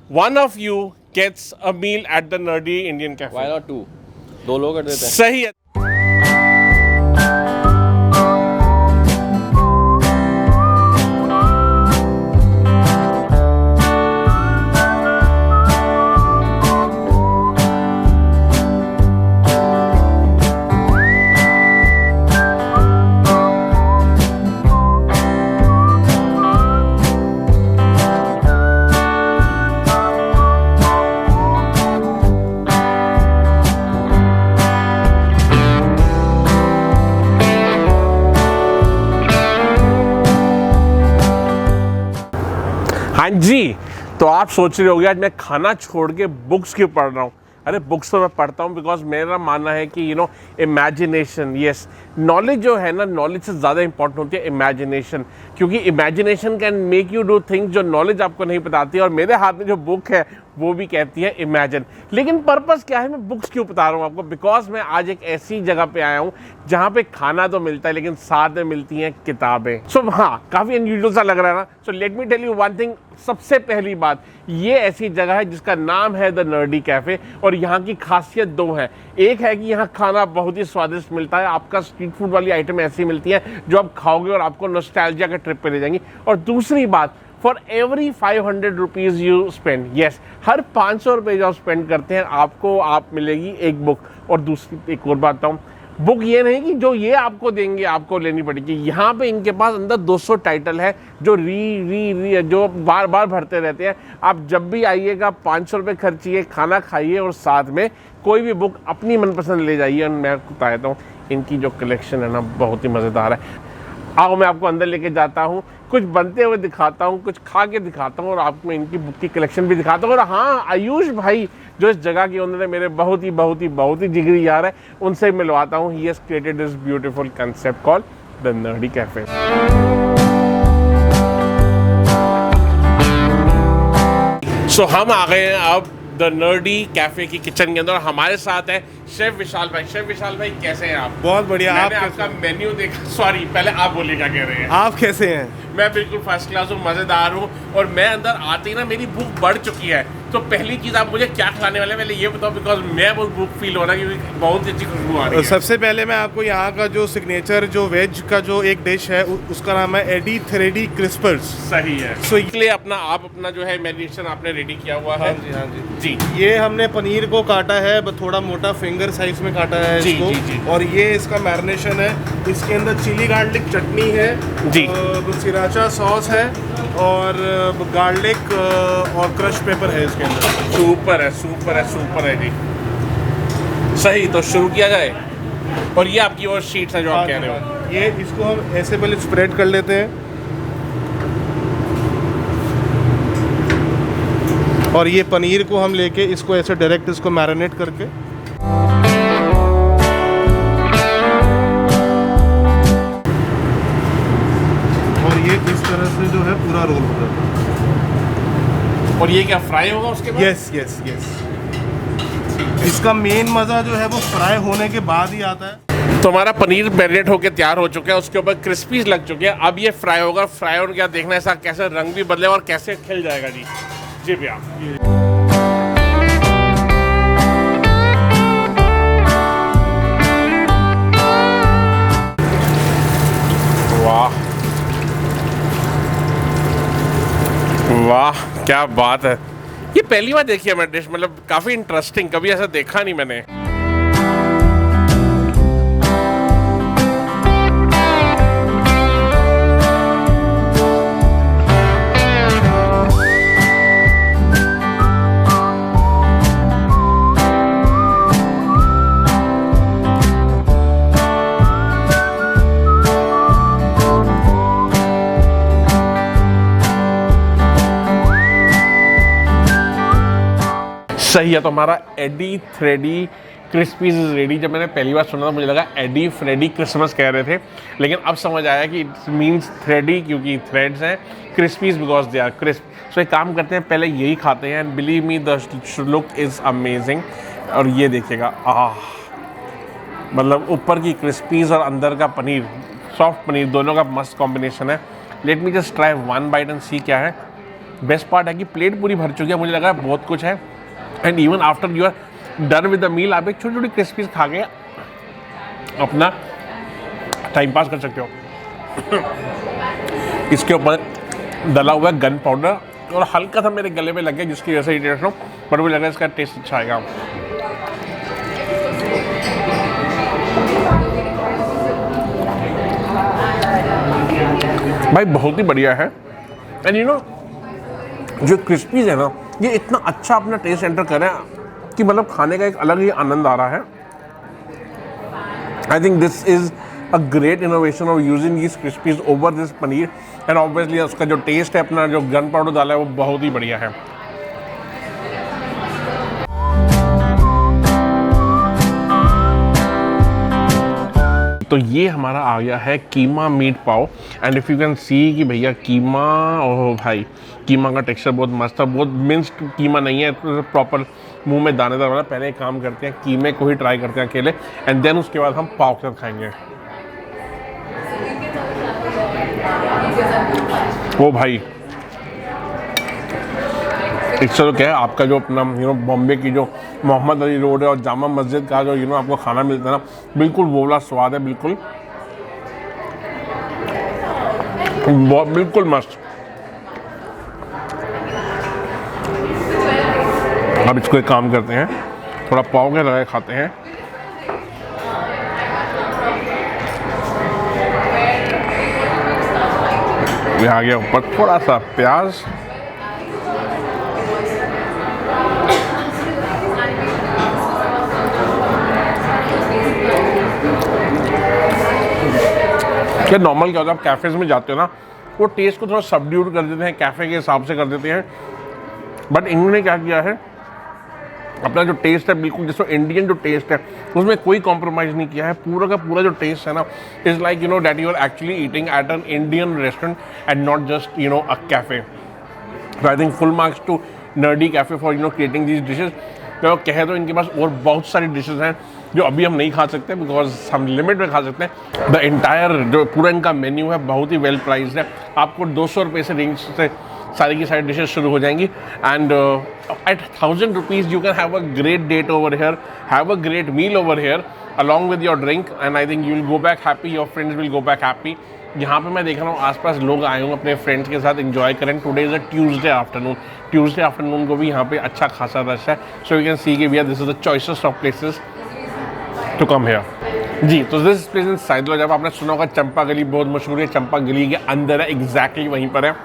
one of you gets a meal at the Nerdy Indian Cafe. Why not two? 2 लोग कर देते हैं. सही है. हाँ जी, तो आप सोच रहे होगे आज मैं खाना छोड़ के बुक्स क्यों पढ़ रहा हूँ. अरे बुक्स तो मैं पढ़ता हूँ बिकॉज मेरा मानना है कि इमेजिनेशन, यस, नॉलेज जो है ना, नॉलेज से ज़्यादा इंपॉर्टेंट होती है इमेजिनेशन. क्योंकि imagination can make you do things जो नॉलेज आपको नहीं बताती. और मेरे हाथ में जो बुक है वो भी कहती है इमेजिन. लेकिन पर्पस क्या है, मैं बुक्स क्यों बता रहा हूँ आपको? बिकॉज मैं आज एक ऐसी जगह पे आया हूँ जहाँ पे खाना तो मिलता है लेकिन साथ में मिलती हैं किताबें. सो हाँ, काफ़ी अनयूजुअल सा लग रहा है ना. So let me tell you one thing. सबसे पहली बात, ये ऐसी जगह है जिसका नाम है द नर्डी कैफ़े. और यहाँ की खासियत 2 है. एक है कि यहाँ खाना बहुत ही स्वादिष्ट मिलता है. आपका स्ट्रीट फूड वाली आइटम ऐसी मिलती है जो आप खाओगे और आपको नॉस्टैल्जिया के ट्रिप पे ले जाएंगी. और दूसरी बात, for every 500 rupees you spend, yes, हर 500 रुपये जो आप स्पेंड करते हैं आप मिलेगी एक बुक. और दूसरी एक और बात बताऊँ, बुक ये नहीं कि जो ये आपको देंगे आपको लेनी पड़ेगी. यहाँ पे इनके पास अंदर 200 टाइटल है जो जो बार बार भरते रहते हैं. आप जब भी आइएगा 500 रुपये खर्चिए, खाना खाइए और साथ में कोई भी बुक अपनी मनपसंद ले जाइए. और मैं बताता हूँ इनकी जो कलेक्शन है ना, बहुत ही मज़ेदार है. आओ मैं आपको अंदर लेके जाता हूँ, कुछ बनते हुए दिखाता हूँ, कुछ खा के दिखाता हूँ और आपको इनकी बुक की कलेक्शन भी दिखाता हूँ. और हाँ, आयुष भाई जो इस जगह की ओनर है, मेरे बहुत ही जिगरी यार है, उनसे मिलवाता हूँ. He has created this beautiful concept called the nerdy cafe. So हम आ गए हैं अब द नर्डी कैफे की किचन के अंदर. हमारे साथ है शेफ विशाल भाई. शेफ विशाल भाई, कैसे हैं आप? बहुत बढ़िया. मैंने आपका मेन्यू देखा. सॉरी, पहले आप बोलिए क्या कह रहे हैं. आप कैसे हैं? मैं बिल्कुल फर्स्ट क्लास हूँ, मज़ेदार हूँ. और मैं अंदर आते ही ना मेरी भूख बढ़ चुकी है. तो पहली चीज़ आप मुझे क्या खिलाने वाले हैं पहले ये बताओ, बिकॉज मैं बहुत भूख फील हो रहा है क्योंकि बहुत ही अच्छी खुशबू आ रही है. सबसे पहले मैं आपको यहाँ का जो सिग्नेचर जो वेज का जो एक डिश है उसका नाम है एडी थ्रेडी क्रिस्पर्स. सही है. सो इसलिए आप अपना जो है मैरिनेशन आपने रेडी किया हुआ है. हाँ जी. जी, ये हमने पनीर को काटा है, थोड़ा मोटा फिंगर साइज में काटा है जी, इसको. जी. और ये इसका मैरिनेशन है. इसके अंदर चिली गार्लिक चटनी है जी. सिराचा सॉस है और गार्लिक और क्रश पेपर है इसके अंदर. सुपर है जी. सही, तो शुरू किया जाए. और ये आपकी वो शीट्स हैं जो आप कह रहे हो. ये इसको हम ऐसे पहले स्प्रेड कर लेते हैं और ये पनीर को हम लेके इसको ऐसे डायरेक्ट इसको मैरिनेट करके और ये इस तरह से जो है पूरा रोल होगा. और ये क्या फ्राई होगा उसके बाद? यस. इसका मेन मज़ा जो है वो फ्राई होने के बाद ही आता है. तो हमारा पनीर मैरिनेट होकर तैयार हो चुका है, उसके ऊपर क्रिस्पीज लग चुके हैं. अब ये फ्राई होगा. फ्राई होने के बाद देखना ऐसा कैसे रंग भी बदलेगा और कैसे खिल जाएगा. जी भैया. वाह, क्या बात है. ये पहली बार देखी है मैंने डिश, मतलब काफ़ी इंटरेस्टिंग, कभी ऐसा देखा नहीं मैंने. सही है. तो हमारा एडी थ्रेडी क्रिस्पीज इज रेडी. जब मैंने पहली बार सुना था मुझे लगा एडी फ्रेडी क्रिसमस कह रहे थे, लेकिन अब समझ आया कि इट मीन्स थ्रेडी क्योंकि थ्रेड्स हैं, crispies because they are crisp. So एक काम करते हैं, पहले यही खाते हैं. And believe me the look is amazing. और ये देखिएगा, मतलब ऊपर की क्रिस्पीज और अंदर का पनीर, सॉफ्ट पनीर, दोनों का मस्त कॉम्बिनेशन है. Let me just try one bite and see क्या है. बेस्ट पार्ट है कि प्लेट पूरी भर चुकी है, मुझे लगा बहुत कुछ है। And even after you are done with the meal, आप एक छोटी छोटी क्रिस्पीज खा के अपना टाइम पास कर सकते हो। इसके ऊपर डला हुआ गन पाउडर और हल्का सा मेरे गले में लग गया, जिसकी वजह से इरिटेट हूँ, बट मुझे लगा इसका टेस्ट अच्छा आएगा। भाई बहुत ही बढ़िया है। एंड यू नो जो क्रिस्पीज है ना, ये इतना अच्छा अपना टेस्ट एंटर कर रहे हैं कि मतलब खाने का एक अलग ही आनंद आ रहा है। I think this is a great innovation of using this crispies over this paneer. And obviously उसका जो टेस्ट है, अपना जो गन पाउडर डाला है, वो बहुत ही बढ़िया है। तो ये हमारा आ गया है keema meat pav. And if you can see कि भैया कीमा, ओह भाई कीमा का टेक्सचर बहुत मस्त है, बहुत मिन्स्ड कीमा नहीं है, प्रॉपर मुंह में दानेदार वाला। पहले एक काम करते हैं, कीमे को ही ट्राई करते हैं अकेले, एंड देन उसके बाद हम पाव के साथ खाएंगे। ओ भाई एक तो क्या है, आपका जो अपना बॉम्बे की जो मोहम्मद अली रोड है और जामा मस्जिद का जो आपको खाना मिलता है ना, बिल्कुल वो वाला स्वाद है, बिल्कुल बिल्कुल मस्त। अब इसको एक काम करते हैं, थोड़ा पाव के लगा खाते हैं। ये आ गया ऊपर थोड़ा सा प्याज, क्या नॉर्मल क्या होता है, आप कैफ़ेज़ में जाते हो ना, वो टेस्ट को थोड़ा सबड्यूट कर देते हैं, कैफ़े के हिसाब से कर देते हैं। बट इन्होंने क्या किया है, अपना जो टेस्ट है बिल्कुल जिसको इंडियन जो टेस्ट है उसमें कोई कॉम्प्रोमाइज़ नहीं किया है। पूरा का पूरा जो टेस्ट है ना, is like that you are actually eating at an Indian restaurant and not just a cafe. तो I think full marks to nerdy cafe for creating these dishes. तो कहे तो इनके पास और बहुत सारी डिशेज हैं जो अभी हम नहीं खा सकते, बिकॉज हम लिमिट में खा सकते हैं। द एंटायर जो पूरा इनका मेन्यू है बहुत ही वेल प्राइस्ड है। आपको 200 रुपये से रेंज से सारी की सारी डिशेज शुरू हो जाएंगी। And at 1000 rupees you can have a great date over here, have a great meal over here along with your drink, and I think you will go back happy, your friends will go back happy. यहाँ पे मैं देख रहा हूँ आसपास लोग आए होंगे अपने फ्रेंड्स के साथ एंजॉय करें। Today is a Tuesday afternoon को भी यहाँ पे अच्छा खासा रश है। सो यू कैन सी कि भैया this is the choices of places to come here. जी, तो दिस प्लेस इन साइदलो, जब आपने सुना होगा चंपा गली बहुत मशहूर है, चंपा गली के अंदर है, एग्जैक्टली वहीं पर है।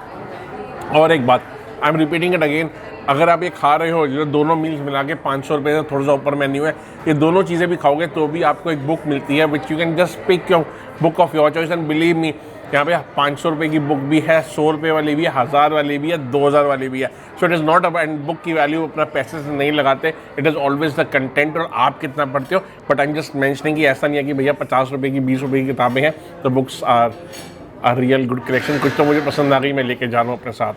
और एक बात, I am repeating it again, अगर आप ये खा रहे हो जो दोनों मील्स मिला के 500 रुपये से थोड़ा सा ऊपर मेन्यू है, ये दोनों चीज़ें भी खाओगे तो भी आपको एक बुक मिलती है which you can just pick your book of your choice. And believe me, यहाँ पे 500 रुपये की बुक भी है, 100 रुपये वाली भी है, 1000 वाली भी है, 2000 वाली भी है। So it is not about, and book की वैल्यू अपना पैसे से नहीं लगाते, it is always the content और आप कितना पढ़ते हो। But I am just mentioning कि ऐसा नहीं है कि भैया 50 रुपये की 20 रुपये की किताबें हैं तो books are real good collection. कुछ तो मुझे पसंद आ गई, मैं लेके जा रहा हूँ अपने साथ।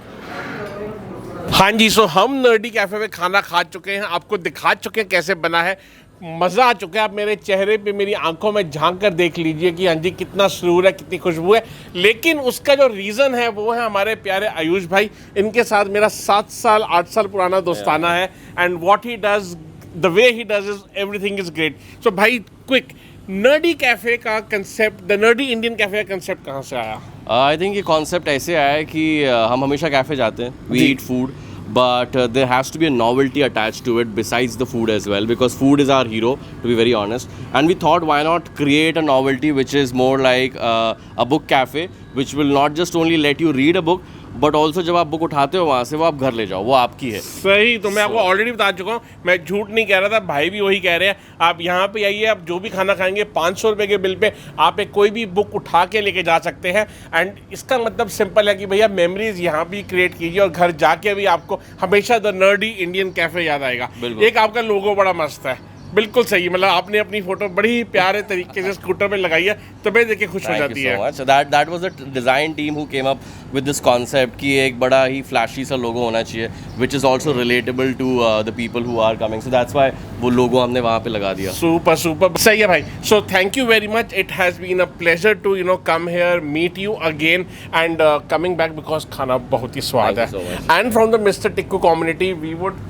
हाँ जी, सो हम नर्डी कैफ़े में खाना खा चुके हैं, आपको दिखा चुके हैं कैसे बना है, मज़ा आ चुका है। आप मेरे चेहरे पे, मेरी आंखों में झांक कर देख लीजिए कि हाँ जी कितना सुरूर है, कितनी खुशबू है। लेकिन उसका जो रीज़न है वो है हमारे प्यारे आयुष भाई। इनके साथ मेरा 7 साल 8 साल पुराना दोस्ताना है, and what he does, the way he does is everything is great. So भाई क्विक, नर्डी कैफ़े का concept, the nerdy Indian cafe का कंसेप्ट कहाँ से आया? आई थिंक ये कॉन्सेप्ट ऐसे आया है कि हम हमेशा कैफ़े जाते हैं, we eat food, but there has to be a novelty attached to it besides the food as well, because food is our hero, to be very honest. And we thought, why not create a novelty which is more like a book cafe, which will not just only let you read a book, but also जब आप book उठाते हो वहाँ से वो आप घर ले जाओ, वो आपकी है। सही, तो मैं आपको ऑलरेडी बता चुका हूँ, मैं झूठ नहीं कह रहा था, भाई भी वही कह रहे हैं। आप यहाँ पे आइए, आप जो भी खाना खाएंगे 500 रुपये के बिल पे आप एक कोई भी बुक उठा के लेके जा सकते हैं। एंड इसका मतलब सिंपल है कि भैया मेमोरीज यहाँ भी क्रिएट कीजिए और घर जाके भी आपको हमेशा द नर्डी इंडियन कैफे याद आएगा। एक आपका लोगो बड़ा मस्त है, बिल्कुल सही, मतलब आपने अपनी फोटो बड़ी प्यारे तरीके से स्कूटर पे लगाई है, तबे देख के खुश हो Thank जाती you है। so much. So that was the design team who came up with this concept कि एक बड़ा ही flashy सा logo होना चाहिए, which is also relatable to the people who are coming. So that's why वो logo हमने वहाँ पे लगा दिया. सुपर सुपर सही है भाई। So thank you very much, it has been a pleasure to come here, meet you again and coming back because खाना बहुत ही स्वाद है। Thank you so much. And from the mister Tikku community we would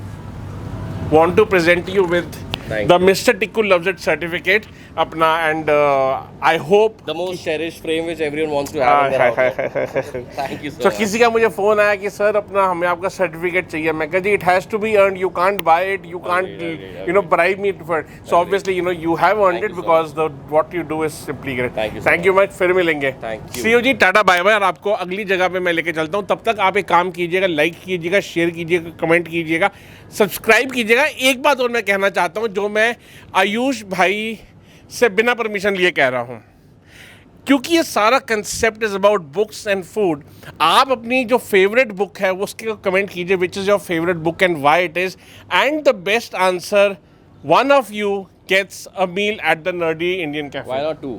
want to present you with Thank the Mr. Tikku Loves It certificate अपना, and I hope The most cherished frame which everyone wants to have in their house. Thank you so तो much. किसी का मुझे phone आया कि sir अपना हमें आपका सर्टिफिकेट चाहिए, मैं कहा जी it has to be earn, you can't buy it, you can't bribe me for, so obviously you have earned it because the what you do is simply great. Thank you so thank you much, फिर मिलेंगे। Thank you. See you जी, tata bye bye, और आपको अगली जगह पे मैं लेके चलता हूँ। तब तक आप एक काम कीजिएगा, लाइक कीजिएगा, शेयर कीजिएगा, कमेंट कीजिएगा, सब्सक्राइब कीजिएगा। एक बात और मैं कहना चाहता हूँ जो मैं आयुष भाई से बिना परमिशन लिए कह रहा हूँ, क्योंकि ये सारा concept is about books and food. आप अपनी जो फेवरेट बुक है वो उसके कमेंट कीजिए, which is your favourite book and why it is, and the best answer one of you gets a meal at the nerdy Indian cafe. Why not two?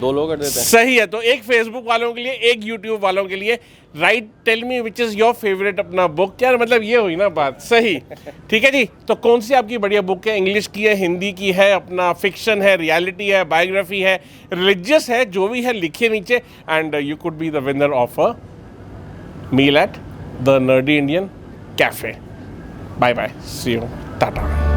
2 लोग कर देते हैं. सही है, तो एक फेसबुक वालों के लिए, एक यूट्यूब वालों के लिए। Right, tell me which is your favourite अपना बुक। यार मतलब ये हुई ना बात, सही। ठीक है जी, तो कौन सी आपकी बढ़िया बुक है? इंग्लिश की है, हिंदी की है, अपना फिक्शन है, रियलिटी है, बायोग्राफी है, रिलीजियस है, जो भी है लिखिए नीचे, and you could be the winner of a meal at the nerdy Indian cafe. Bye bye, see you, Tata.